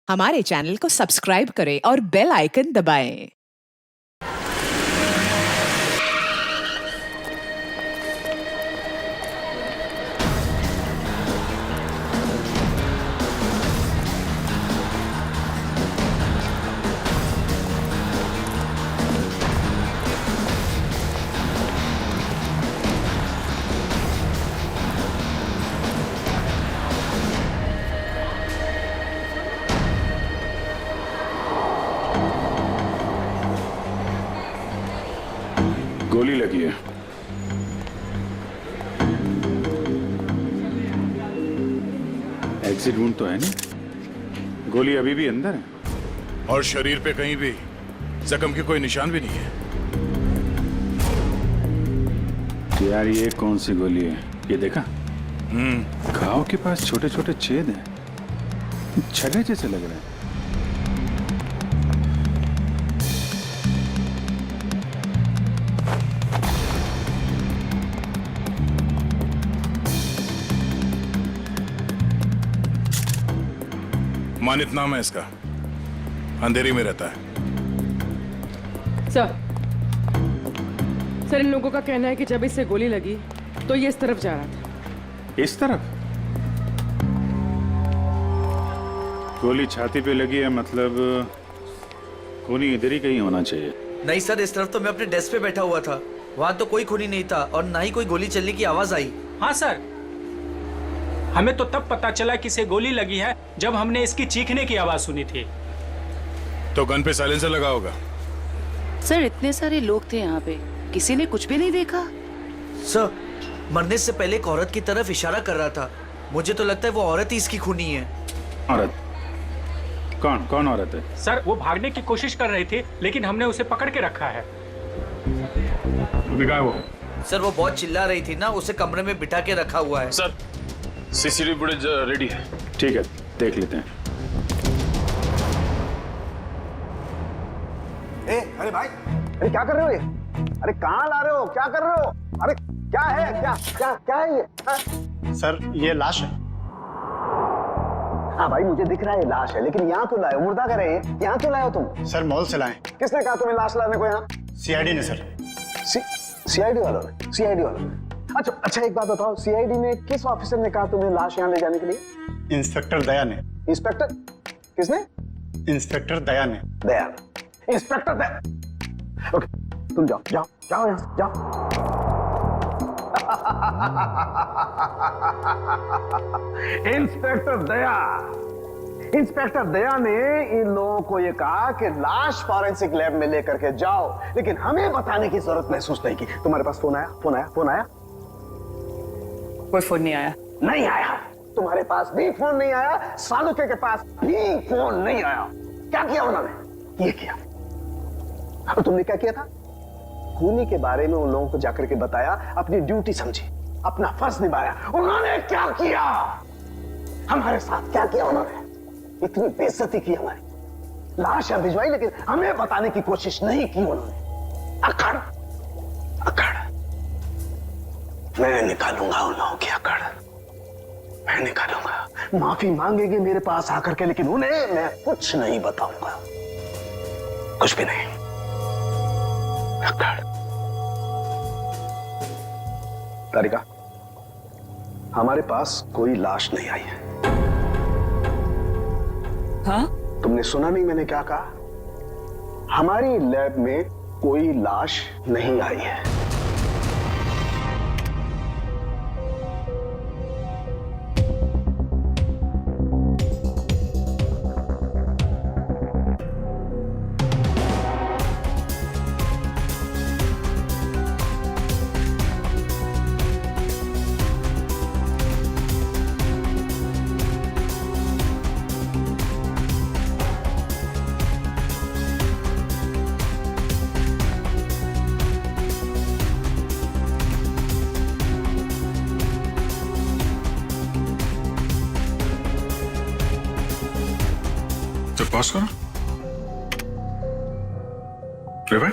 हमारे चैनल को सब्सक्राइब करें और बेल आइकन दबाएं। गोली लगी है। एग्जिट वुंड तो है नहीं, गोली अभी भी अंदर है और शरीर पे कहीं भी जख्म के कोई निशान भी नहीं है। यार ये कौन सी गोली है? ये देखा? घाव के पास छोटे छोटे छेद हैं, छले जैसे लग रहे हैं। मानित नाम है इसका, अंधेरी में रहता है। सर इन लोगों का कहना है कि जब इससे गोली लगी तो ये इस तरफ जा रहा था। इस तरफ? गोली छाती पे लगी है, मतलब खूनी इधर ही कहीं होना चाहिए। नहीं सर, इस तरफ तो मैं अपने डेस्क पे बैठा हुआ था, वहाँ तो कोई खूनी नहीं था और ना ही कोई गोली चलने की आवाज आई। हाँ सर, हमें तो तब पता चला कि इसे गोली लगी है जब हमने इसकी चीखने की आवाज सुनी थी। तो गन पे साइलेंसर लगा होगा। सर इतने सारे लोग थे यहाँ पे, किसी ने कुछ भी नहीं देखा। सर मरने से पहले एक औरत की तरफ इशारा कर रहा था, मुझे तो लगता है वो औरत ही इसकी खूनी है। औरत? कौन कौन औरत है? सर वो भागने की कोशिश कर रही थी लेकिन हमने उसे पकड़ के रखा है। वो सर वो बहुत चिल्ला रही थी ना, उसे कमरे में बिठा के रखा हुआ है। सर सीसीटीवी फुटेज रेडी है। ठीक है, देख लेते हैं। अरे भाई, अरे क्या कर रहे हो ये? अरे कहाँ ला रहे हो? क्या कर रहे हो? अरे क्या है? क्या क्या क्या है ये? सर ये लाश है। हाँ भाई मुझे दिख रहा है ये लाश है, लेकिन यहाँ क्यों लाए हो? मुर्दा करे यहाँ क्यों लाए हो तुम? सर मॉल से लाए। किसने कहा तुम्हें लाश लाने को यहाँ? सीआईडी ने सर। सीआईडी वालों ने? सीआईडी वालों ने? अच्छा एक बात बताओ, सीआईडी में किस ऑफिसर ने कहा तुम्हें लाश यहाँ ले जाने के लिए? इंस्पेक्टर दया ने। इंस्पेक्टर? किसने? इंस्पेक्टर दया ने। दया? इंस्पेक्टर दया? ओके तुम जाओ जाओ जाओ यहाँ से जाओ। इंस्पेक्टर दया, इंस्पेक्टर दया ने इन लोगों को ये कहा कि लाश फॉरेंसिक लैब में लेकर के जाओ, लेकिन हमें बताने की जरूरत महसूस नहीं की। तुम्हारे पास फोन आया? फोन आया? फोन आया? कोई फोन नहीं आया। नहीं आया? तुम्हारे पास भी फोन नहीं आया, सालुके के पास भी फोन नहीं आया। क्या किया उन्होंने? ये किया। और तुमने क्या किया था? खूनी के बारे में उन लोगों को जाकर के बताया, अपनी ड्यूटी समझी, अपना फर्ज निभाया। उन्होंने क्या किया? हमारे साथ क्या किया उन्होंने? इतनी बेइज्जती की हमारी, लाश यहाँ भिजवाई लेकिन हमें बताने की कोशिश नहीं की उन्होंने। अकड़ अकड़, मैं निकालूंगा उन लोगों की अकड़, मैं निकालूंगा। माफी मांगेंगे मेरे पास आकर के, लेकिन उन्हें मैं कुछ नहीं बताऊंगा, कुछ भी नहीं। अकड़। तारिका, हमारे पास कोई लाश नहीं आई है। हाँ? तुमने सुना नहीं मैंने क्या कहा? हमारी लैब में कोई लाश नहीं आई है। तो पास करो। भाई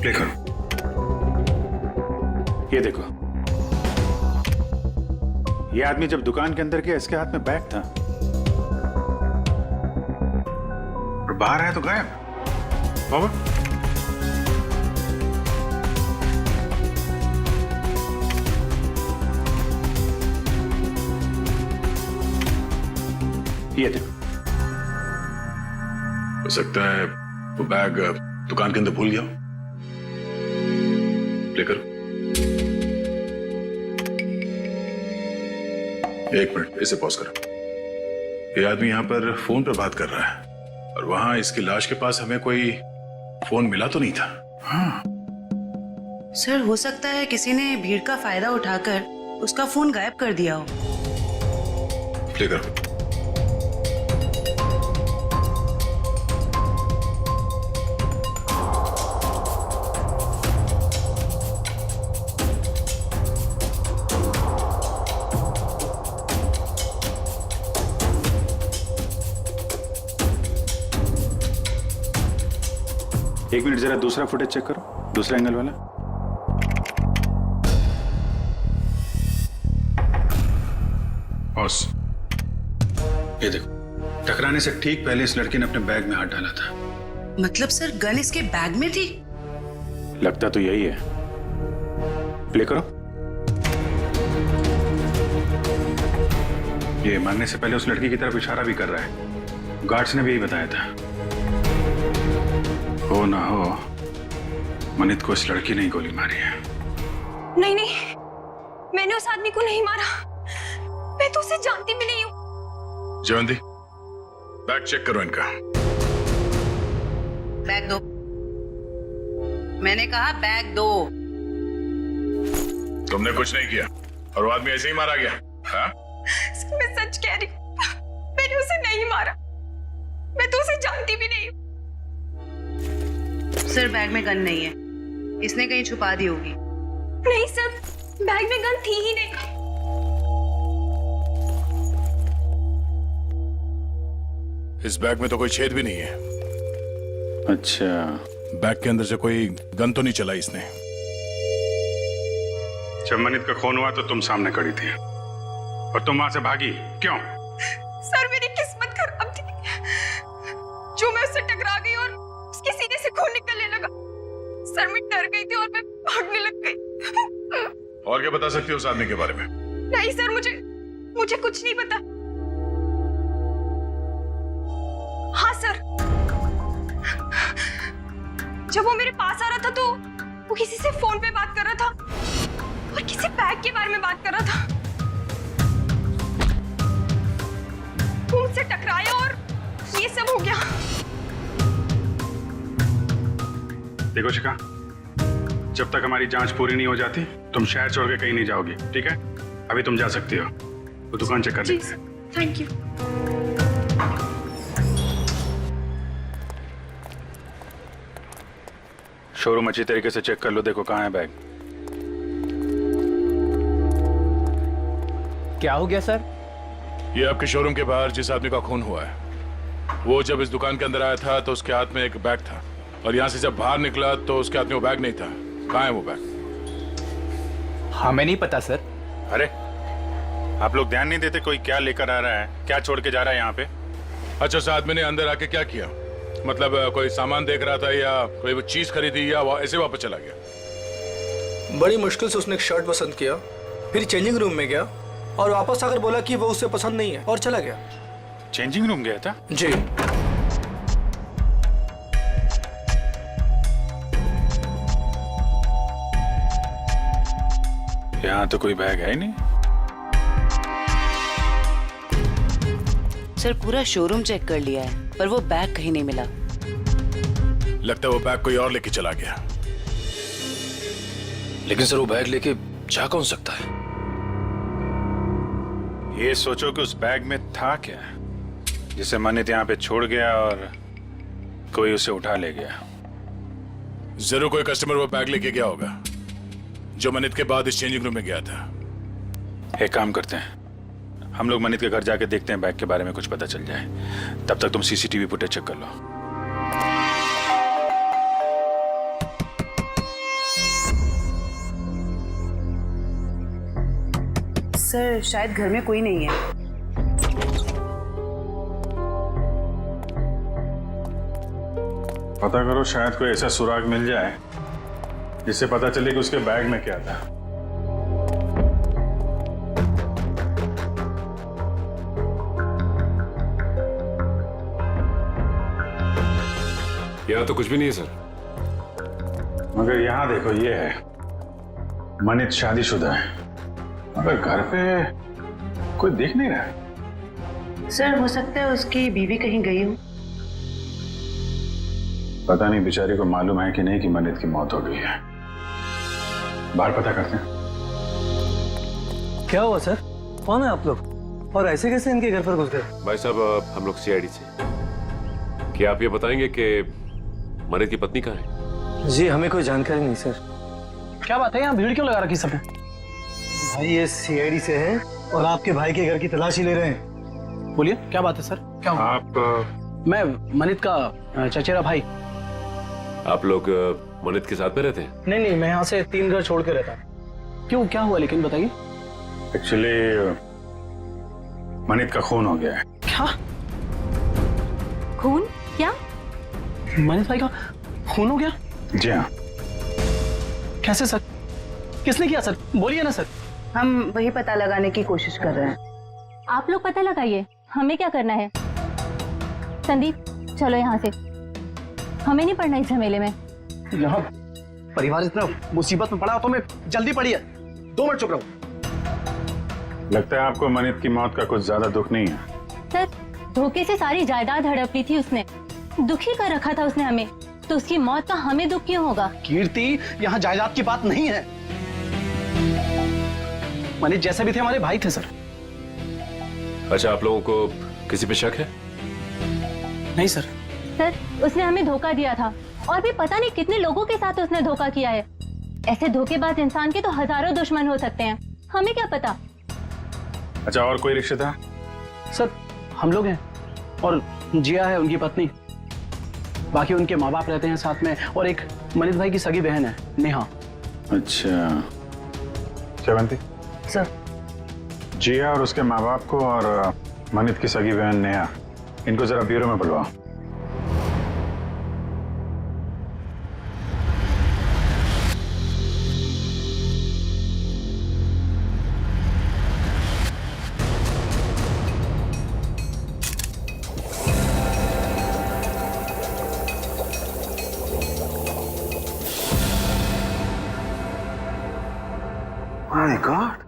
प्ले करो। ये देखो, ये आदमी जब दुकान के अंदर गया इसके हाथ में बैग था और बाहर आया तो गायब। बाबा ये देखो, हो सकता है वो बैग दुकान के अंदर भूल गया। प्ले करो। एक मिनट, इसे पॉज करो। ये आदमी यहाँ पर फोन पर बात कर रहा है और वहां इसकी लाश के पास हमें कोई फोन मिला तो नहीं था। हाँ, सर हो सकता है किसी ने भीड़ का फायदा उठाकर उसका फोन गायब कर दिया हो। प्ले करो। एक मिनट, जरा दूसरा फुटेज चेक करो, दूसरा एंगल वाला। बॉस ये देखो, टकराने से ठीक पहले इस लड़के ने अपने बैग में हाथ डाला था। मतलब सर गन इसके बैग में थी? लगता तो यही है। प्ले करो। ये मारने से पहले उस लड़की की तरफ इशारा भी कर रहा है। गार्ड्स ने भी यही बताया था। हो ना हो, मनित को इस लड़की ने ही गोली मारी है। नहीं नहीं, मैंने उस आदमी को नहीं मारा। मैं तो उसे जानती भी नहीं हूँ। जयवंती, बैग चेक करो इनका। बैग दो। मैंने कहा बैग दो। तुमने कुछ नहीं किया और वो आदमी ऐसे ही मारा गया। हाँ? मैं सच कह रही हूँ, मैंने उसे नहीं मारा। मैं तो उसे जानती भी नहीं हूँ। सर बैग में गन नहीं है, इसने कहीं छुपा दी होगी। नहीं सर, बैग में गन थी ही नहीं। इस बैग में तो कोई छेद भी नहीं है। अच्छा, बैग के अंदर से कोई गन तो नहीं चलाई इसने। जब मनित का खून हुआ तो तुम सामने खड़ी थी और तुम वहां से भागी क्यों? सर मेरी किस्मत खराब थी, जो मैं उससे टकरा गई और उसके सीने से खून निकलने लगा। सर मैं डर गई थी और मैं भागने लग गई। और क्या बता सकती हो उस आदमी के बारे में? नहीं सर, मुझे कुछ नहीं पता। हाँ सर, जब वो मेरे पास आ रहा था तो वो किसी से फोन पे बात कर रहा था और किसी बैग के बारे में बात कर रहा था। वो मुझसे टकराया और ये सब हो गया। देखो शिखा, जब तक हमारी जांच पूरी नहीं हो जाती तुम शहर छोड़ के कहीं नहीं जाओगी, ठीक है? अभी तुम जा सकती हो, वो दुकान चेक कर लेते हैं। Thank you. शोरूम अच्छी तरीके से चेक कर लो, देखो कहाँ है बैग। क्या हो गया सर? ये आपके शोरूम के बाहर जिस आदमी का खून हुआ है, वो जब इस दुकान के अंदर आया था तो उसके हाथ में एक बैग था और यहाँ से जब बाहर निकला तो उसके हाथ में वो बैग नहीं था। कहाँ है वो बैग? हमें नहीं पता सर। अरे आप लोग ध्यान नहीं देते कोई क्या लेकर आ रहा है, क्या छोड़ के जा रहा है यहाँ पे? अच्छा, उस आदमी ने अंदर आके क्या किया? मतलब कोई सामान देख रहा था या कोई वो चीज खरीदी या ऐसे वापस चला गया? बड़ी मुश्किल से उसने एक शर्ट पसंद किया, फिर चेंजिंग रूम में गया और वापस आकर बोला कि वो उसे पसंद नहीं है और चला गया। चेंजिंग रूम गया था? जी। यहाँ तो कोई बैग है ही नहीं। सर पूरा शोरूम चेक कर लिया है पर वो बैग कहीं नहीं मिला। लगता है वो बैग कोई और लेके चला गया। लेकिन सर वो बैग लेके जा कौन सकता है? ये सोचो कि उस बैग में था क्या जिसे मनित यहाँ पे छोड़ गया और कोई उसे उठा ले गया। जरूर कोई कस्टमर वो बैग लेके गया होगा जो मनित के बाद इस चेंजिंग रूम में गया था। एक काम करते हैं, हम लोग मनित के घर जाके देखते हैं बैग के बारे में कुछ पता चल जाए। तब तक तुम सीसीटीवी फुटेज चेक कर लो। सर शायद घर में कोई नहीं है। पता करो, शायद कोई ऐसा सुराग मिल जाए जिससे पता चले कि उसके बैग में क्या था। यहाँ तो कुछ भी नहीं है सर। मगर यहाँ देखो, ये है मनित शादीशुदा है, मगर घर पे कोई देख नहीं रहा है। सर हो सकता है उसकी बीवी कहीं गई हो। पता नहीं बेचारी को मालूम है कि नहीं कि मनित की मौत हो गई है। बाहर पता करते हैं। क्या हुआ सर? कौन है आप लोग और ऐसे कैसे इनके घर पर घुस गए? भाई साहब, हम लोग सीआईडी से। क्या आप ये बताएंगे कि मनित की पत्नी कहाँ है? जी हमें कोई जानकारी नहीं सर। क्या बात है, यहाँ भीड़ क्यों लगा रखी सबने? भाई ये सीआईडी से हैं और आपके भाई के घर की तलाशी ले रहे हैं। बोलिए, क्या बात है सर? क्या हुआ? आप मैं मनित का चचेरा भाई। आप लोग मनित के साथ में रहते हैं? नहीं, मैं यहाँ से 3 घर छोड़ के रहता हूँ। क्यों, क्या हुआ लेकिन बताइए। एक्चुअली मनित का खून हो गया है। क्या? खून? क्या? मनित भाई का खून हो गया? जी हाँ। कैसे सर? किसने किया सर? बोलिए ना सर। हम वही पता लगाने की कोशिश कर रहे हैं। आप लोग पता लगाइए, हमें क्या करना है। संदीप चलो यहाँ से, हमें नहीं पड़ना इस झमेले में। यहाँ परिवार इतना मुसीबत में पड़ा तो मैं जल्दी पड़ी है। 2 मिनट चुप रहो। लगता है आपको मनित की मौत का कुछ ज्यादा दुख नहीं है। सर धोखे से सारी जायदाद हड़प ली थी उसने, दुखी कर रखा था उसने हमें, तो उसकी मौत का हमें दुख क्यों होगा? कीर्ति, यहाँ जायदाद की बात नहीं है। मनीष जैसे भी थे हमारे भाई थे सर। अच्छा, आप लोगों को किसी पे शक है? नहीं सर। सर उसने हमें धोखा दिया था और भी पता नहीं कितने लोगों के साथ उसने धोखा किया है। ऐसे धोखेबाज इंसान के तो हजारों दुश्मन हो सकते हैं, हमें क्या पता। अच्छा, और कोई रिश्तेदार? सर हम लोग हैं और जिया है उनकी पत्नी, बाकी उनके माँ बाप रहते हैं साथ में, और एक मनीष भाई की सगी बहन है नेहा। अच्छा, श्रवंती सर जिया और उसके माँ बाप को और मनित की सगी बहन नेहा, इनको जरा ब्यूरो में बुलवाओ। माय गॉड,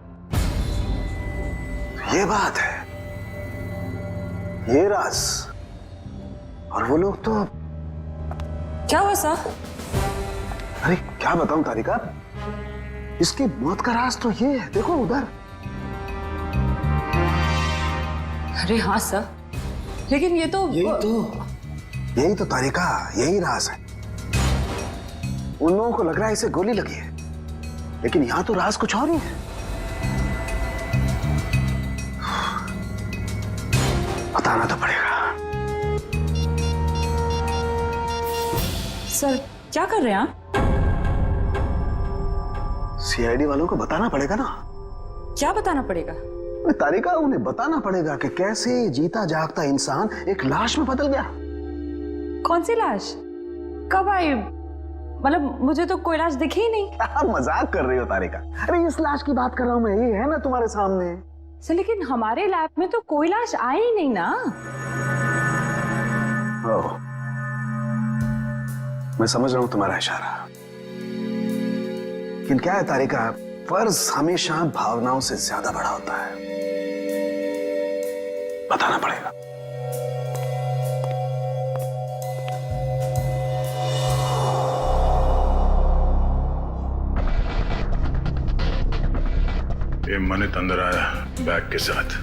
ये बात है, ये राज। और वो लोग तो क्या हुआ सर? अरे क्या बताऊं तारिका, इसकी मौत का राज तो ये है, देखो उधर। अरे हाँ सर, लेकिन ये तो यही तो तारिका, यही राज है। उन लोगों को लग रहा है इसे गोली लगी है, लेकिन यहां तो राज कुछ और ही है। बताना तो पड़ेगा। सर क्या कर रहे हैं आप? सीआईडी वालों को बताना पड़ेगा ना। क्या बताना पड़ेगा? तारिका, उन्हें बताना पड़ेगा कि कैसे जीता जागता इंसान एक लाश में बदल गया। कौन सी लाश? कब आई? मतलब मुझे तो कोई लाश दिखी ही नहीं। आप मजाक कर रही हो तारिका। अरे इस लाश की बात कर रहा हूं मैं, ये है ना तुम्हारे सामने। सर लेकिन हमारे लैब में तो कोई लाश आई ही नहीं ना। ओह, मैं समझ रहा हूं तुम्हारा इशारा, लेकिन क्या है तारिका, फर्ज हमेशा भावनाओं से ज्यादा बड़ा होता है। बताना पड़ेगा। ये मनित अंदर आया बैग के साथ।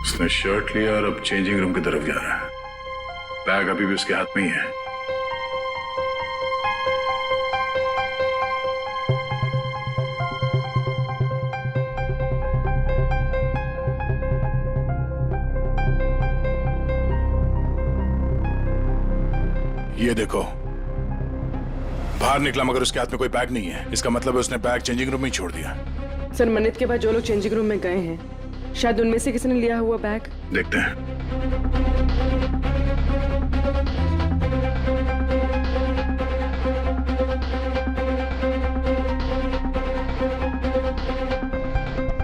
उसने शर्ट लिया और अब चेंजिंग रूम की तरफ जा रहा है। बैग अभी भी उसके हाथ में ही है। ये देखो, बाहर निकला मगर उसके हाथ में कोई बैग नहीं है। इसका मतलब है उसने बैग चेंजिंग रूम में ही छोड़ दिया। सर मनित के बाद जो लोग चेंजिंग रूम में गए हैं, शायद उनमें से किसी ने लिया हुआ बैग। देखते हैं।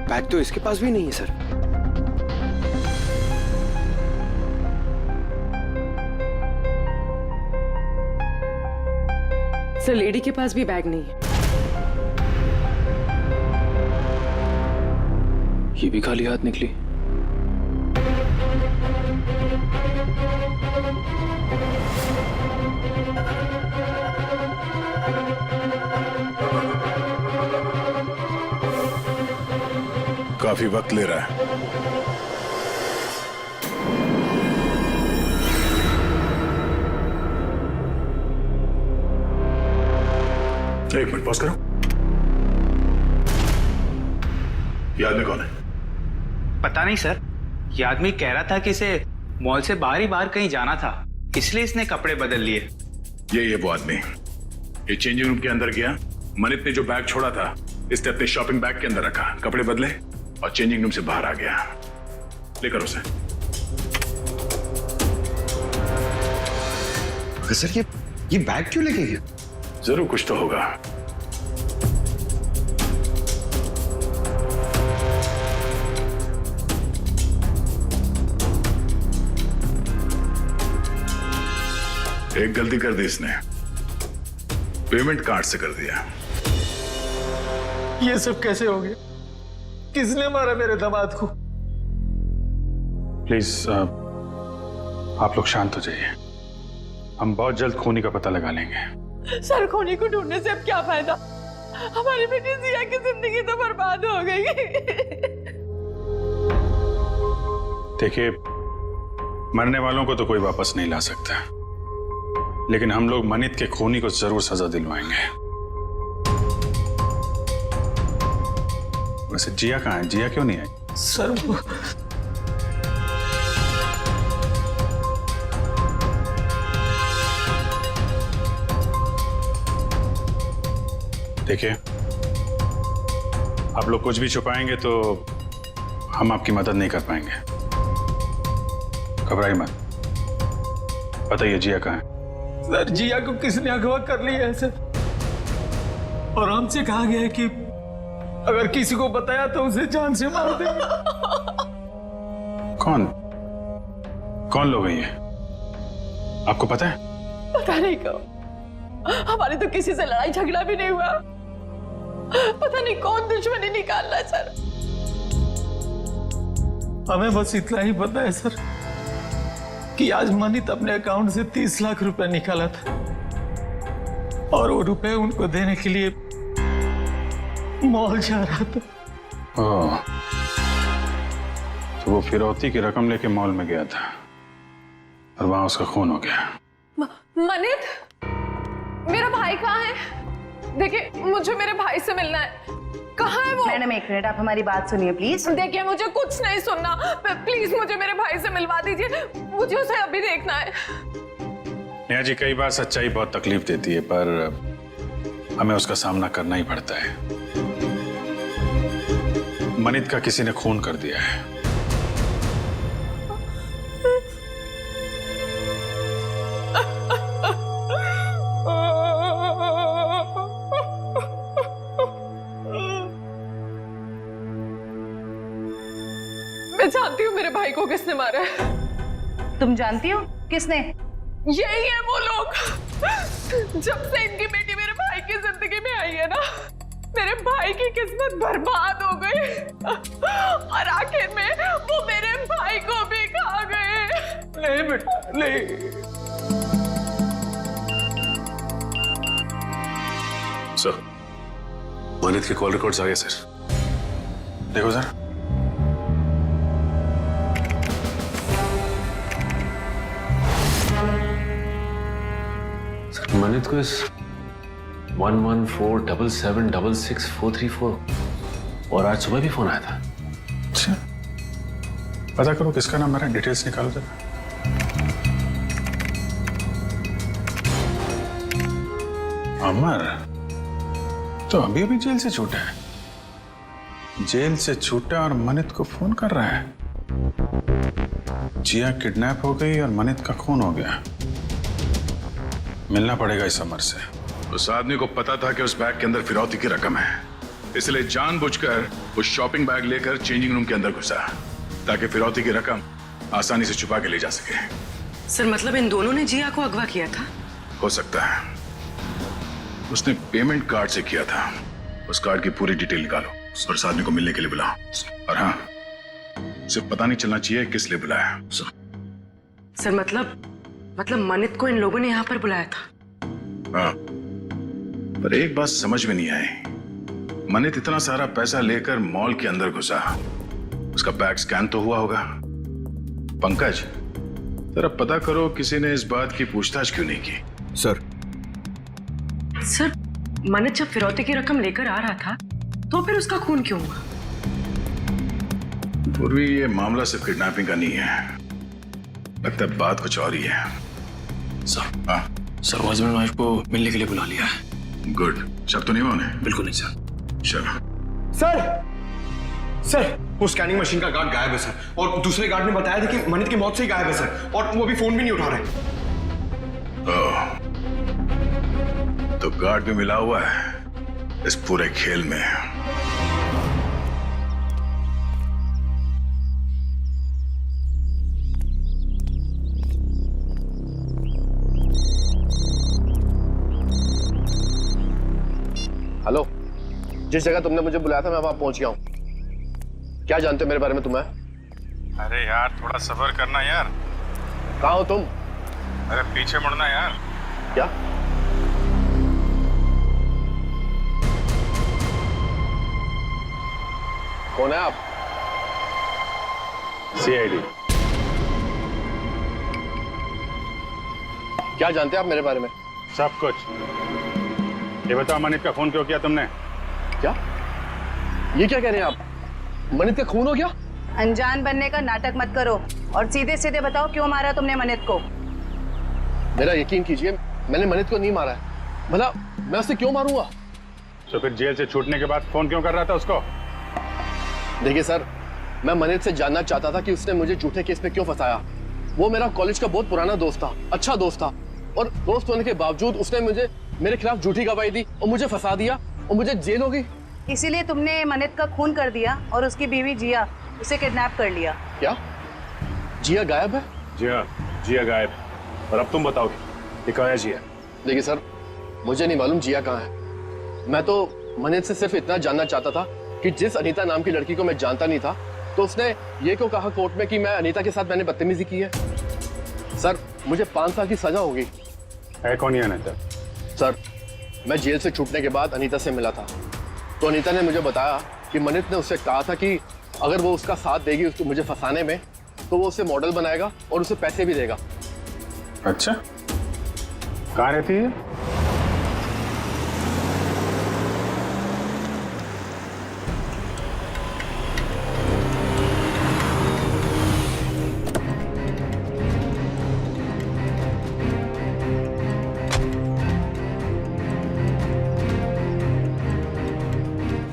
बैग तो इसके पास भी नहीं है सर। सर लेडी के पास भी बैग नहीं है। ये भी खाली हाथ निकली। काफी वक्त ले रहा है। एक मिनट पॉज करो। ये आदमी कौन है? पता नहीं सर, ये आदमी कह रहा था कि इसे मॉल से बाहर ही बाहर कहीं जाना था, इसलिए इसने कपड़े बदल लिए। ये वो आदमी। ये चेंजिंग रूम के अंदर गया, मनित ने जो बैग छोड़ा था इसने अपने शॉपिंग बैग के अंदर रखा, कपड़े बदले और चेंजिंग रूम से बाहर आ गया। लेकर उसे। सर ये बैग क्यों लेके गया? जरूर कुछ तो होगा। एक गलती कर दी इसने, पेमेंट कार्ड से कर दिया। ये सब कैसे हो गया? किसने मारा मेरे दामाद को? प्लीज आप लोग शांत हो जाइए। हम बहुत जल्द खूनी का पता लगा लेंगे। सर खूनी को ढूंढने से अब क्या फायदा? हमारी बेटी जिया की जिंदगी तो बर्बाद हो गई। देखिए, मरने वालों को तो कोई वापस नहीं ला सकता, लेकिन हम लोग मनित के खूनी को जरूर सजा दिलवाएंगे। वैसे जिया कहाँ है? जिया क्यों नहीं आई? सर वो देखिए, आप लोग कुछ भी छुपाएंगे तो हम आपकी मदद नहीं कर पाएंगे। घबराइए मत, बताइए जिया कहाँ है? सर जिया को किसने अगवा कर लिया है सर, और हमसे कहा गया है कि अगर किसी को बताया तो उसे जान से मार देंगे। कौन लोग हैं ये? आपको पता है? पता नहीं कब, हमारी तो किसी से लड़ाई झगड़ा भी नहीं हुआ। पता नहीं कौन दुश्मनी निकाल रहा है सर। हमें बस इतना ही पता है सर कि आज मनित अपने अकाउंट से 30 लाख रुपए निकाला था, और वो रुपए उनको देने के लिए मॉल जा रहा था। ओह, तो वो फिरौती की रकम लेके मॉल में गया था और वहां उसका खून हो गया। मनित, मेरा भाई कहाँ है? देखिए, मुझे मेरे भाई से मिलना है। कहाँ है वो? मैडम एक मिनट, आप हमारी बात सुनिए प्लीज। देखिए, मुझे कुछ नहीं सुनना। प्लीज मुझे मेरे भाई से मिलवा दीजिए, मुझे उसे अभी देखना है। नेहा जी, कई बार सच्चाई बहुत तकलीफ देती है, पर हमें उसका सामना करना ही पड़ता है। मनित का किसी ने खून कर दिया है। मैं जानती हूँ मेरे भाई को किसने मारा है। तुम जानती हो किसने? यही है वो लोग। जब से इनकी बेटी मेरे भाई की जिंदगी में आई है ना, मेरे भाई की किस्मत बर्बाद हो गई, और आखिर में वो मेरे भाई को भी खा गए। नहीं बेटा नहीं। सर, मनित के कॉल रिकॉर्ड्स आ गए सर। देखो सर, मनित को इस 1147776644 और आज सुबह भी फोन आया था। अच्छा, पता करो किसका नंबर है, डिटेल्स निकालो जरा। अमर तो अभी अभी जेल से छूटा है। जेल से छूटा और मनित को फोन कर रहा है। जिया किडनैप हो गई और मनित का खून हो गया। मिलना पड़ेगा इस अमर से। उस आदमी को पता था कि उस बैग के अंदर फिरौती की रकम है, इसलिए जानबूझकर उस शॉपिंग बैग लेकर चेंजिंग रूम के अंदर घुसा ताकि फिरौती की रकम आसानी से छुपा के ले जा सके। सर मतलब इन दोनों ने जिया को अगवा किया था? हो सकता है। उसने पेमेंट कार्ड से किया था। उस कार्ड की पूरी डिटेल निकालो और उस आदमी को मिलने के लिए बुलाओ। और हाँ, उसे पता नहीं चलना चाहिए किस लिए बुलाया। सर मतलब मनित को इन लोगों ने यहाँ पर बुलाया था? हाँ, पर एक बात समझ में नहीं आई। मनित इतना सारा पैसा लेकर मॉल के अंदर घुसा, उसका बैग स्कैन तो हुआ होगा। पंकज, जरा पता करो किसी ने इस बात की पूछताछ क्यों नहीं की। सर मनित जब फिरौती की रकम लेकर आ रहा था तो फिर उसका खून क्यों हुआ? पूर्वी, ये मामला सिर्फ किडनैपिंग का नहीं है, लगता है बात कुछ और ही है। सर, हाँ सर वो हस्बैंड वाइफ को मिलने के लिए बुला लिया है। गुड। शक तो नहीं हुआ उन्हें? बिल्कुल नहीं सर। चलो। सर वो स्कैनिंग मशीन का गार्ड गायब है सर, और दूसरे गार्ड ने बताया था कि मनित की मौत से ही गायब है सर, और वो अभी फोन भी नहीं उठा रहे। तो गार्ड भी मिला हुआ है इस पूरे खेल में। हेलो, जिस जगह तुमने मुझे बुलाया था मैं वहां पहुंच गया हूं। क्या जानते हो मेरे बारे में तुम्हें? अरे यार थोड़ा सब्र करना यार। कहाँ हो तुम? अरे पीछे मुड़ना यार। क्या? कौन है आप? सीआईडी। क्या जानते हैं आप मेरे बारे में? सब कुछ। ये बताओ मनित का खून क्यों किया तुमने? क्या? ये क्या कह रहे हैं आप? मनित का खून हो गया? अनजान बनने का नाटक मत करो और सीधे सीधे बताओ क्यों मारा तुमने मनित को? मेरा यकीन कीजिए, मैंने मनित को नहीं मारा है। भला मैं उसे क्यों मारूंगा? तो फिर जेल से छूटने के बाद फोन क्यों कर रहा था उसको? देखिए सर, मैं मनित से जानना चाहता था कि उसने मुझे झूठे केस में क्यों फंसाया। वो मेरा कॉलेज का बहुत पुराना दोस्त था, अच्छा दोस्त था, और दोस्त होने के बावजूद उसने मुझे मेरे खिलाफ झूठी गवाही दी और मुझे फंसा दिया और मुझे जेल हो गई। इसीलिए तुमने मनित का खून कर दिया और उसकी बीवी जिया उसे किडनैप कर लिया। क्या? जिया गायब है? जी हाँ, जिया गायब। और अब तुम बताओगे ये कहाँ है जिया? देखिए सर, मुझे नहीं मालूम जिया कहाँ है। मैं तो मनित से सिर्फ इतना जानना चाहता था कि जिस अनीता नाम की लड़की को मैं जानता नहीं था, तो उसने ये क्यों कहा कोर्ट में कि मैं अनीता के साथ मैंने बदतमीजी की है। सर मुझे 5 साल की सजा होगी। है कौन ये अनीता? सर मैं जेल से छूटने के बाद अनीता से मिला था, तो अनीता ने मुझे बताया कि मनित ने उससे कहा था कि अगर वो उसका साथ देगी उसको मुझे फंसाने में, तो वो उसे मॉडल बनाएगा और उसे पैसे भी देगा। अच्छा, कहाँ रहती है?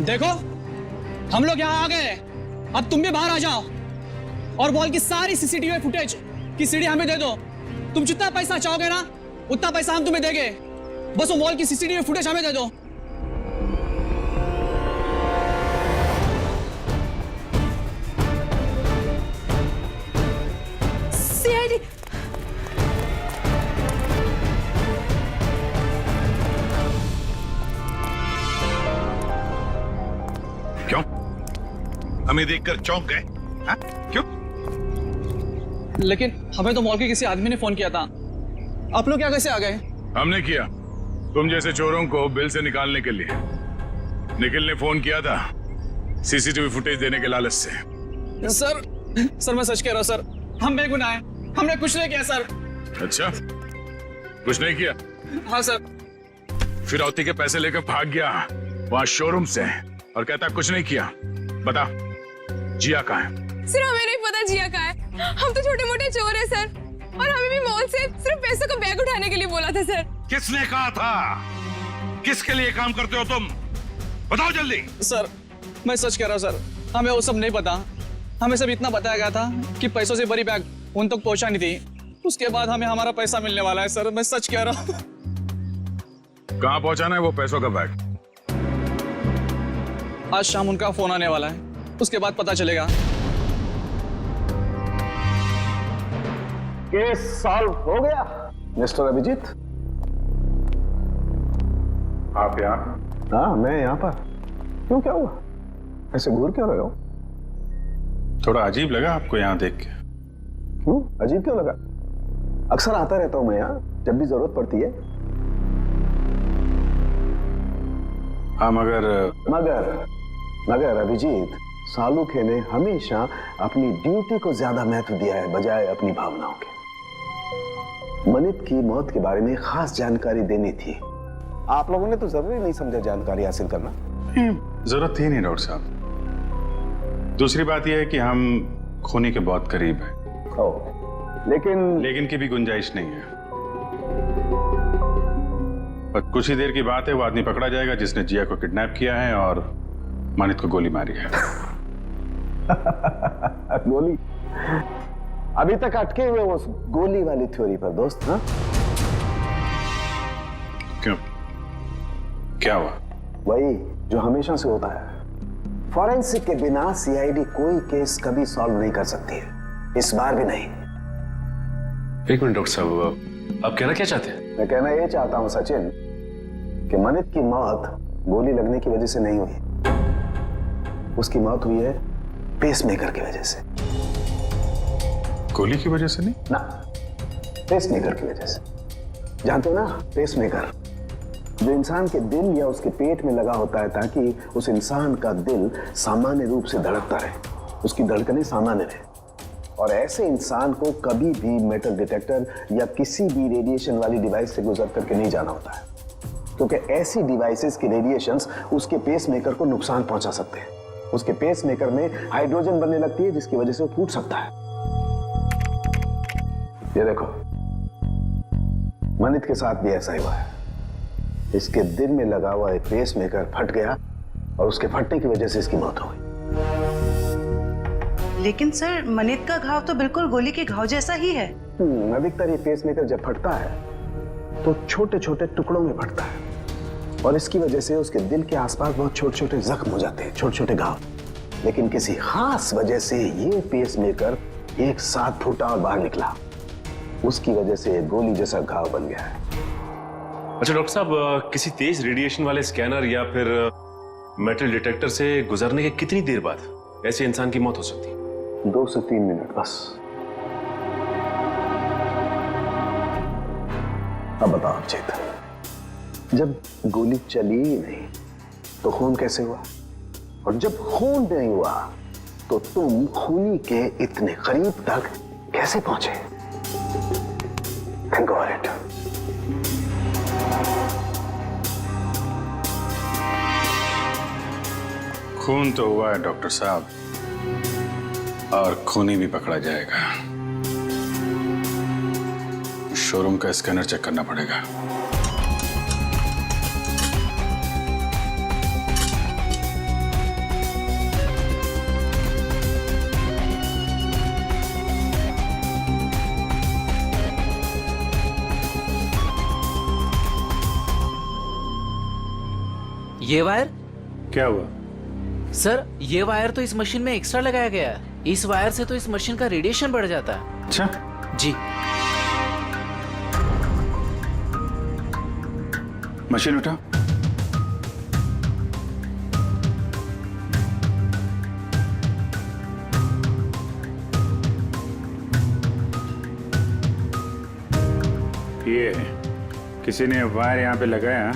देखो हम लोग यहाँ आ गए, अब तुम भी बाहर आ जाओ और मॉल की सारी सीसीटीवी फुटेज की सीडी हमें दे दो। तुम जितना पैसा चाहोगे ना उतना पैसा हम तुम्हें देंगे, बस वो मॉल की सीसीटीवी फुटेज हमें दे दो। सीआईडी। क्यों? हमें देखकर चौंक गए? हाँ? क्यों? लेकिन हमें तो मॉल के किसी आदमी ने फोन किया था, आप लोग क्या कैसे आ गए? हमने किया, तुम जैसे चोरों को बिल से निकालने के लिए। निखिल ने फोन किया था सीसीटीवी फुटेज देने के लालच से। सर मैं सच कह रहा हूँ सर, हम बेगुनाह हैं, हमने कुछ नहीं किया सर। अच्छा, कुछ नहीं किया? हाँ सर। फिरौती के पैसे लेकर भाग गया वहां शोरूम से और कहता कुछ नहीं किया। बता, जिया कहाँ है? सर हमें नहीं पता जिया कहाँ है, हम तो छोटे मोटे चोर हैं सर, और हमें भी मॉल से सिर्फ पैसों का बैग उठाने के लिए बोला था सर। किसने कहा था? किसके लिए काम करते हो तुम? बताओ जल्दी। सर मैं सच कह रहा हूँ सर, हमें वो सब नहीं पता। हमें सब इतना बताया गया था कि पैसों से भरी बैग उन तक पहुंचा नहीं थी। उसके बाद हमें हमारा पैसा मिलने वाला है सर, मैं सच कह रहा हूँ। कहाँ पहुंचाना है वो पैसों का बैग? आज शाम उनका फोन आने वाला है, उसके बाद पता चलेगा। केस सॉल्व हो गया मिस्टर अभिजीत। आप यहाँ? हाँ मैं यहाँ पर। क्यों, क्या हुआ? ऐसे घूर क्यों रहे हो? थोड़ा अजीब लगा आपको यहाँ देख के। क्यों अजीब क्यों लगा? अक्सर आता रहता हूँ मैं यहाँ जब भी जरूरत पड़ती है। हाँ मगर अभिजीत, सालुखे ने हमेशा अपनी ड्यूटी को ज्यादा महत्व दिया है बजाय अपनी भावनाओं के। मनित की मौत के बारे में खास जानकारी देनी थी। आप लोगों ने तो जरूरी नहीं समझा जानकारी हासिल करना। जरूरत थी नहीं डॉक्टर साहब। दूसरी बात यह है कि हम खूनी के बहुत करीब हैं। लेकिन की भी गुंजाइश नहीं है। और कुछ ही देर की बात है, वो आदमी पकड़ा जाएगा जिसने जिया को किडनैप किया है और मानित को गोली मारी है। गोली? अभी तक अटके हुए उस गोली वाली थ्योरी पर दोस्त। हाँ क्यों, क्या हुआ? वही जो हमेशा से होता है। फॉरेंसिक के बिना सीआईडी कोई केस कभी सॉल्व नहीं कर सकती है, इस बार भी नहीं। एक मिनट डॉक्टर साहब, आप कहना क्या चाहते हैं? मैं कहना ये चाहता हूं सचिन कि मनित की मौत गोली लगने की वजह से नहीं हुई। उसकी मौत हुई है पेसमेकर की वजह से। गोली की वजह से नहीं ना, पेसमेकर की वजह से। जानते हो ना, पेसमेकर जो इंसान के दिल या उसके पेट में लगा होता है ताकि उस इंसान का दिल सामान्य रूप से धड़कता रहे, उसकी धड़कनें सामान्य रहे। और ऐसे इंसान को कभी भी मेटल डिटेक्टर या किसी भी रेडिएशन वाली डिवाइस से गुजर करके नहीं जाना होता है, क्योंकि ऐसी डिवाइसेस की रेडिएशंस उसके पेसमेकर को नुकसान पहुंचा सकते हैं। उसके पेसमेकर में हाइड्रोजन बनने लगती है जिसकी वजह से वो फूट सकता है। ये देखो, मनित के साथ भी ऐसा ही हुआ है। इसके दिल में लगा हुआ एक पेसमेकर फट गया और उसके फटने की वजह से इसकी मौत हो गई। लेकिन सर, मनित का घाव तो बिल्कुल गोली के घाव जैसा ही है। अधिकतर ये पेसमेकर जब फटता है तो छोटे छोटे टुकड़ों में फटता है और इसकी वजह से उसके दिल के आसपास बहुत छोटे छोटे जख्म हो जाते हैं, छोटे छोटे घाव। लेकिन किसी खास वजह से ये पेसमेकर एक साथ फूटा और बाहर निकला, उसकी वजह से गोली जैसा घाव बन गया है। अच्छा डॉक्टर साहब, किसी तेज रेडिएशन वाले स्कैनर या फिर मेटल डिटेक्टर से गुजरने के कितनी देर बाद ऐसे इंसान की मौत हो सकती है? 2 से 3 मिनट बस। अब बताओ अभिजीत, जब गोली चली ही नहीं तो खून कैसे हुआ? और जब खून नहीं हुआ तो तुम खूनी के इतने करीब तक कैसे पहुंचे? Think about it. खून तो हुआ है डॉक्टर साहब, और खूनी भी पकड़ा जाएगा। शोरूम का स्कैनर चेक करना पड़ेगा। ये वायर? क्या हुआ? सर, ये वायर तो इस मशीन में एक्स्ट्रा लगाया गया है। इस वायर से तो इस मशीन का रेडिएशन बढ़ जाता है। अच्छा जी। मशीन उठा। ये किसी ने वायर यहाँ पे लगाया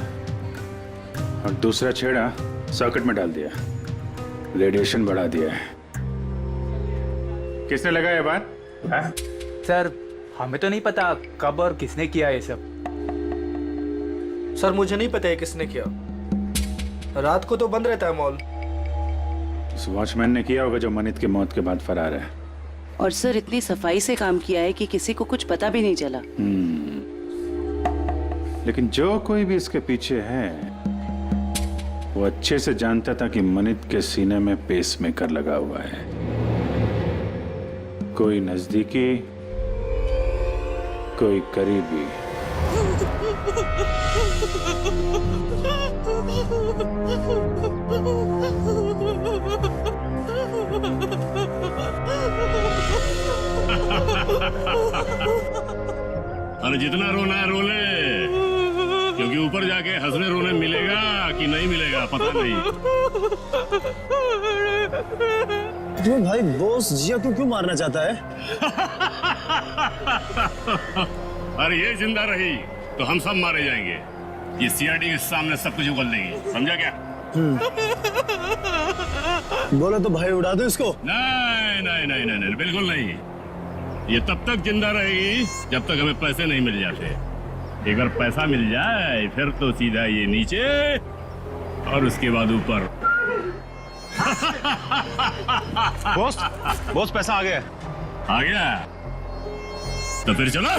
और दूसरा छेड़ा सॉकेट में डाल दिया, रेडिएशन बढ़ा दिया है। किसने लगाया वायर? सर, हमें तो नहीं पता कब और किसने किया ये सब। सर, मुझे नहीं पता है किसने किया। रात को तो बंद रहता है मॉल। उस वॉचमैन ने किया होगा जो मनित की मौत के बाद फरार है। और सर, इतनी सफाई से काम किया है कि किसी को कुछ पता भी नहीं चला। लेकिन जो कोई भी इसके पीछे है वो अच्छे से जानता था कि मनित के सीने में पेसमेकर लगा हुआ है। कोई नजदीकी, कोई करीबी। अरे जितना रोना है रो ले, क्योंकि ऊपर जाके हंसने रोने मिलेगा कि नहीं मिलेगा पता नहीं। तुम्हें भाई बॉस जिया को क्यों मारना चाहता है? अरे ये जिंदा रही तो हम सब मारे जाएंगे। ये सीआईडी के सामने सब कुछ उगल देगी, समझा क्या? बोले तो भाई उड़ा दो इसको। नहीं नहीं नहीं नहीं, नहीं बिल्कुल नहीं। ये तब तक जिंदा रहेगी जब तक हमें पैसे नहीं मिल जाते। एक बार पैसा मिल जाए फिर तो सीधा ये नीचे और उसके बाद ऊपर। बॉस बॉस पैसा आ गया। आ गया तो फिर चलो।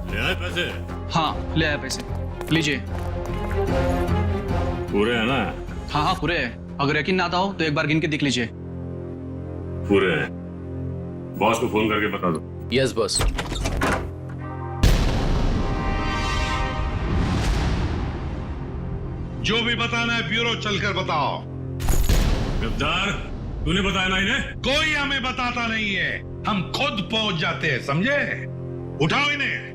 ले आए पैसे? हाँ ले आया पैसे, लीजिए। पूरे है ना? हाँ हाँ पूरे है। अगर यकीन ना आता हो तो एक बार गिन के देख लीजिए। पूरे हैं। बॉस को फोन करके बता दो। Yes boss. जो भी बताना है ब्यूरो चलकर बताओ। गद्दार, तूने बताया ना इन्हें? कोई हमें बताता नहीं है, हम खुद पहुंच जाते हैं, समझे? उठाओ इन्हें।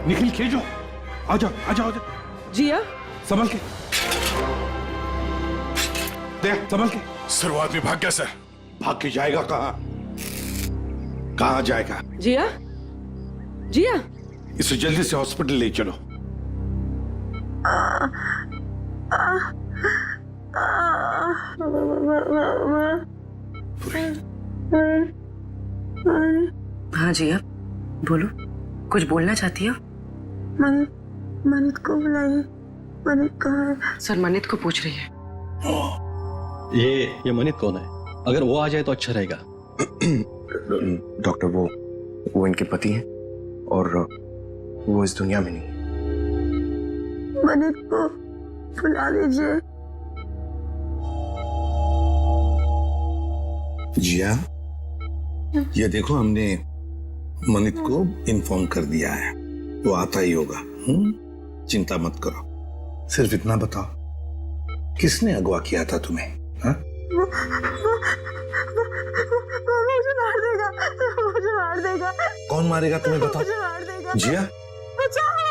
निकल के जो आ जाओ आ जाओ आ जाओ। जिया संभल के दे, संभल के। सर वो आदमी भाग गया सर। भाग के जाएगा कहाँ? कहाँ जाएगा? जिया जिया इसे जल्दी से हॉस्पिटल ले चलो। हाँ जिया बोलो, कुछ बोलना चाहती हो? मनित को बुलाइए। मनित कहाँ है? सर मनित को पूछ रही है। ये मनित कौन है? अगर वो आ जाए तो अच्छा रहेगा। डॉक्टर वो इनके पति हैं और वो इस दुनिया में नहीं। मनित को बुला लीजिए। जिया, ये देखो हमने मनित को इन्फॉर्म कर दिया है, वो आता ही होगा। चिंता मत करो। सिर्फ इतना बताओ, किसने अगवा किया था तुम्हें? हाँ? मुझे मार देगा, मुझे मार देगा। कौन मारेगा तुम्हें बताओ? मुझे मार देगा। जिया,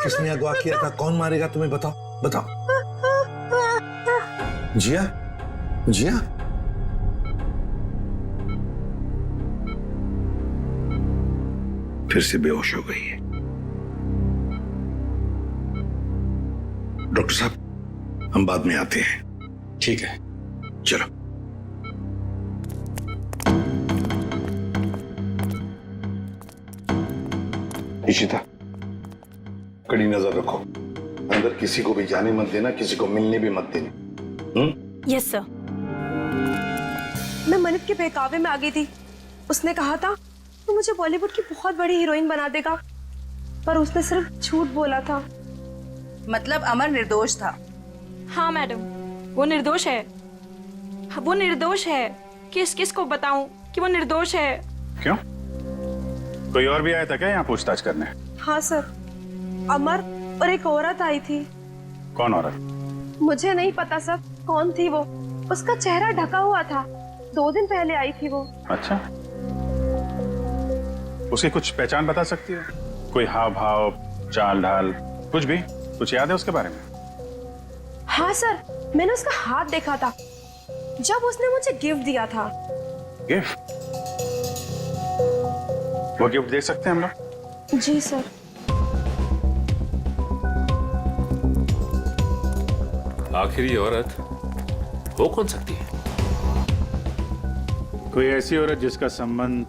किसने अगवा किया था? कौन मारेगा तुम्हें बताओ? बताओ। जिया, जिया, फिर से बेहोश हो गई है। डॉक्टर साहब, हम बाद में आते हैं। ठीक है, चलो। इशिता, कड़ी नजर रखो, अंदर किसी को भी जाने मत देना, किसी को मिलने भी मत देना। Yes sir. मैं मनित के बहकावे में आ गई थी। उसने कहा था वो मुझे बॉलीवुड की बहुत बड़ी हीरोइन बना देगा, पर उसने सिर्फ झूठ बोला था। मतलब अमर निर्दोष था? हाँ मैडम, वो निर्दोष है। वो निर्दोष है। किस को बताऊं कि वो निर्दोष है? क्यों? कोई और भी आया था क्या यहाँ पूछताछ करने? हाँ सर, अमर और एक औरत आई थी। कौन औरत? मुझे नहीं पता सर कौन थी वो। उसका चेहरा ढका हुआ था। 2 दिन पहले आई थी वो। अच्छा, उसकी कुछ पहचान बता सकती है? कोई हाव भाव, चाल ढाल, कुछ भी? कुछ याद है उसके बारे में? हाँ सर, मैंने उसका हाथ देखा था जब उसने मुझे गिफ्ट दिया था। गिफ्ट? वो गिफ्ट दे सकते हैं हम लोग? जी सर। आखिर ये औरत हो कौन सकती है? कोई ऐसी औरत जिसका संबंध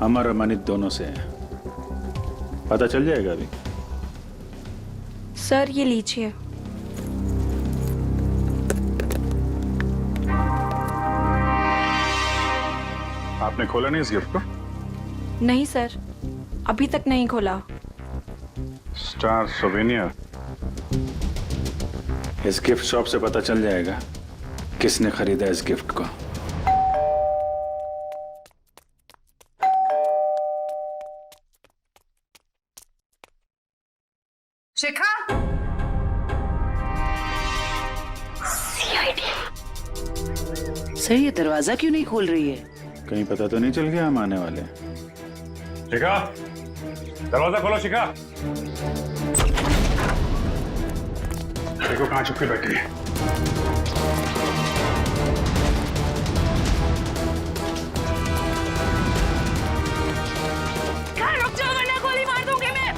अमर और मनित दोनों से है। पता चल जाएगा अभी। सर ये लीजिए। आपने खोला नहीं इस गिफ्ट को? नहीं सर, अभी तक नहीं खोला। Star souvenir. इस गिफ्ट शॉप से पता चल जाएगा किसने खरीदा इस गिफ्ट को। शिखा, सर ये दरवाजा क्यों नहीं खोल रही है? कहीं पता तो नहीं चल गया हम आने वाले? शिखा, दरवाजा खोलो। शिखा, देखो कहाँ छुप के बैठी है। रुक जाओ वरना गोली मार दूंगी मैं।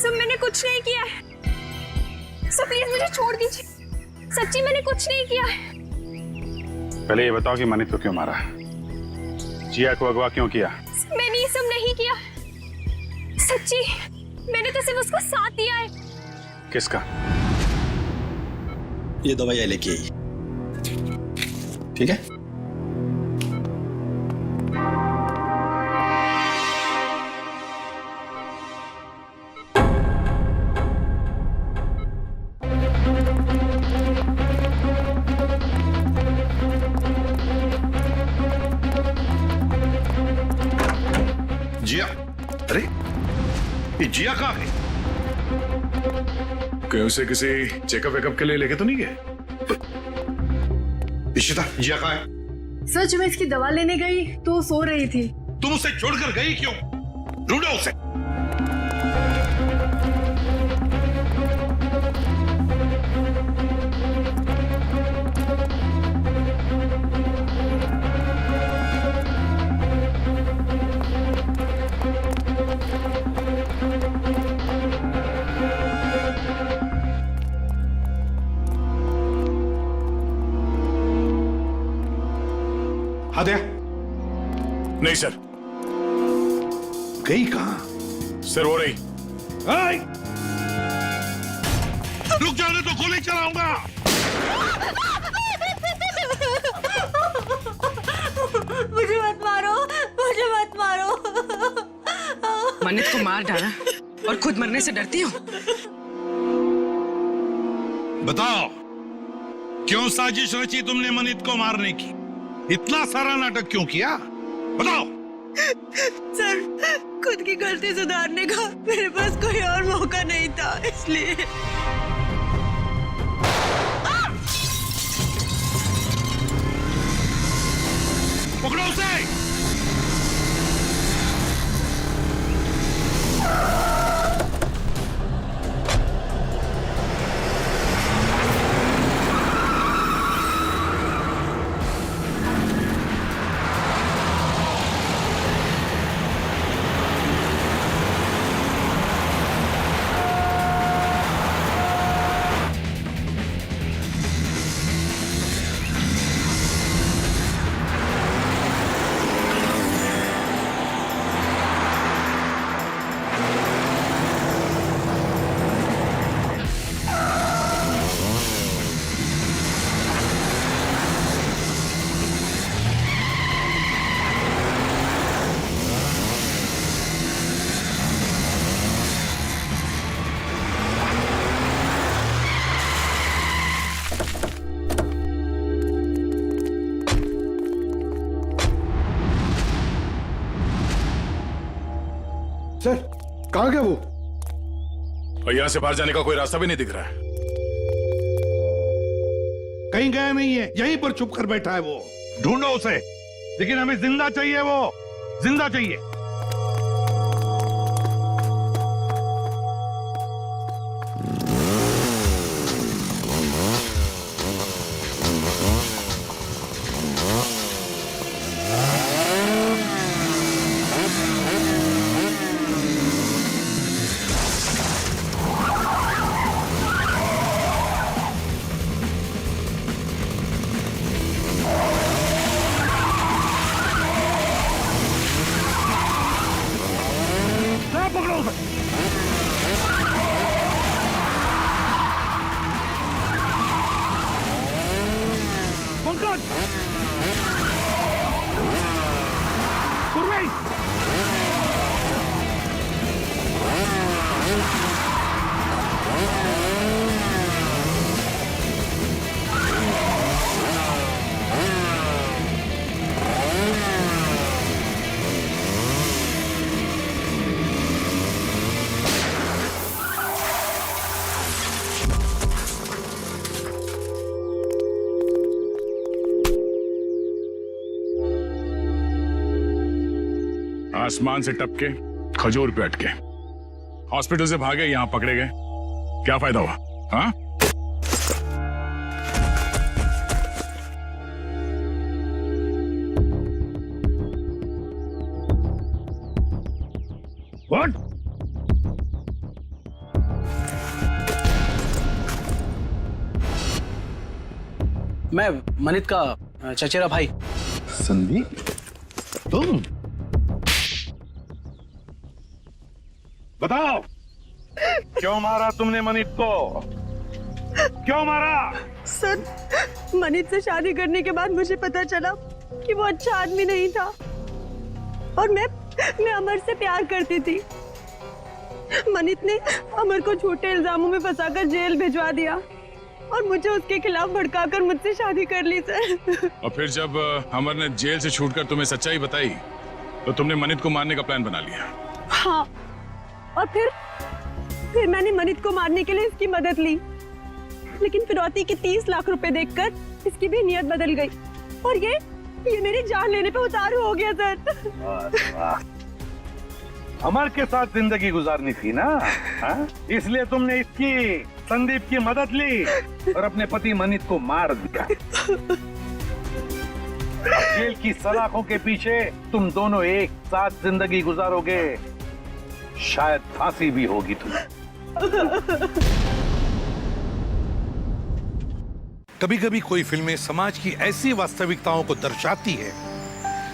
सब मैंने कुछ नहीं किया है। सब प्लीज मुझे छोड़ दीजिए। सच्ची मैंने कुछ नहीं किया है। पहले ये बताओ कि मनित को क्यों मारा? जिया को अगवा क्यों किया? मैंने ये सब नहीं किया। सच्ची मैंने तो सिर्फ उसका साथ दिया है। किसका? ये दवाइयाँ लेके आई, ठीक है? जिया, अरे ये जिया कहाँ है? कहीं उसे किसी चेकअप वेकअप के लिए लेके तो नहीं गए? इशिता, जिया कहाँ है? सर जब मैं इसकी दवा लेने गई तो वो सो रही थी। तुम उसे छोड़कर गई क्यों? ढूंढो उसे। हाँ दया। नहीं सर। गई कहाँ? सर हो रही। रुक जाने तो गोली चलाऊंगा। मुझे मत मारो, मुझे मत मारो। मार डाला और खुद मरने से डरती हो? बताओ, क्यों साजिश रची तुमने मनित को मारने की? इतना सारा नाटक क्यों किया? बताओ। सर, खुद की गलती सुधारने का मेरे पास कोई और मौका नहीं था, इसलिए। पकड़ो उसे। सर, कहाँ गया वो? और यहाँ से बाहर जाने का कोई रास्ता भी नहीं दिख रहा है। कहीं गया नहीं है, यहीं पर छुप कर बैठा है वो। ढूंढो उसे, लेकिन हमें जिंदा चाहिए, वो जिंदा चाहिए। आसमान से टपके खजूर पे अटके, हॉस्पिटल से भागे, यहां पकड़े गए, क्या फायदा हुआ? हाँ? What? मैं मनित का चचेरा भाई। संदीप, तुम बताओ, क्यों मारा तुमने मनित को? क्यों मारा? सर, मनित से शादी करने के बाद मुझे पता चला कि वो अच्छा आदमी नहीं था और मैं अमर से प्यार करती थी। मनित ने अमर को झूठे इल्जामों में फंसाकर जेल भिजवा दिया और मुझे उसके खिलाफ भड़काकर मुझसे शादी कर ली सर। और फिर जब अमर ने जेल से छूटकर तुम्हें सच्चाई बताई तो तुमने मनित को मारने का प्लान बना लिया। हाँ, और फिर मैंने मनित को मारने के लिए इसकी मदद ली, लेकिन फिरौती के 30 लाख रुपए देखकर इसकी भी नियत बदल गई और ये मेरी जान लेने पे उतारू हो गया सर। अमर के साथ जिंदगी गुजारनी थी ना, हाँ? इसलिए तुमने इसकी, संदीप की मदद ली और अपने पति मनित को मार दिया। जेल की सलाखों के पीछे तुम दोनों एक साथ जिंदगी गुजारोगे, शायद फांसी भी होगी तुम्हें। कभी कभी कोई फिल्में समाज की ऐसी वास्तविकताओं को दर्शाती है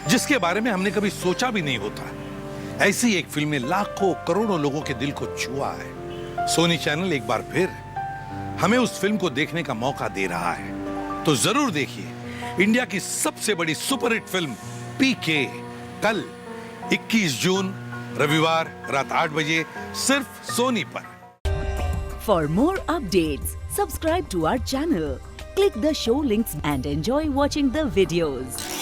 जिसके बारे में हमने कभी सोचा भी नहीं होता। ऐसी एक फिल्म ने लाखों करोड़ों लोगों के दिल को छुआ है। सोनी चैनल एक बार फिर हमें उस फिल्म को देखने का मौका दे रहा है, तो जरूर देखिए इंडिया की सबसे बड़ी सुपरहिट फिल्म पीके, कल 21 जून रविवार रात 8 बजे सिर्फ सोनी पर। For more updates, subscribe to our channel, click the show links and enjoy watching the videos.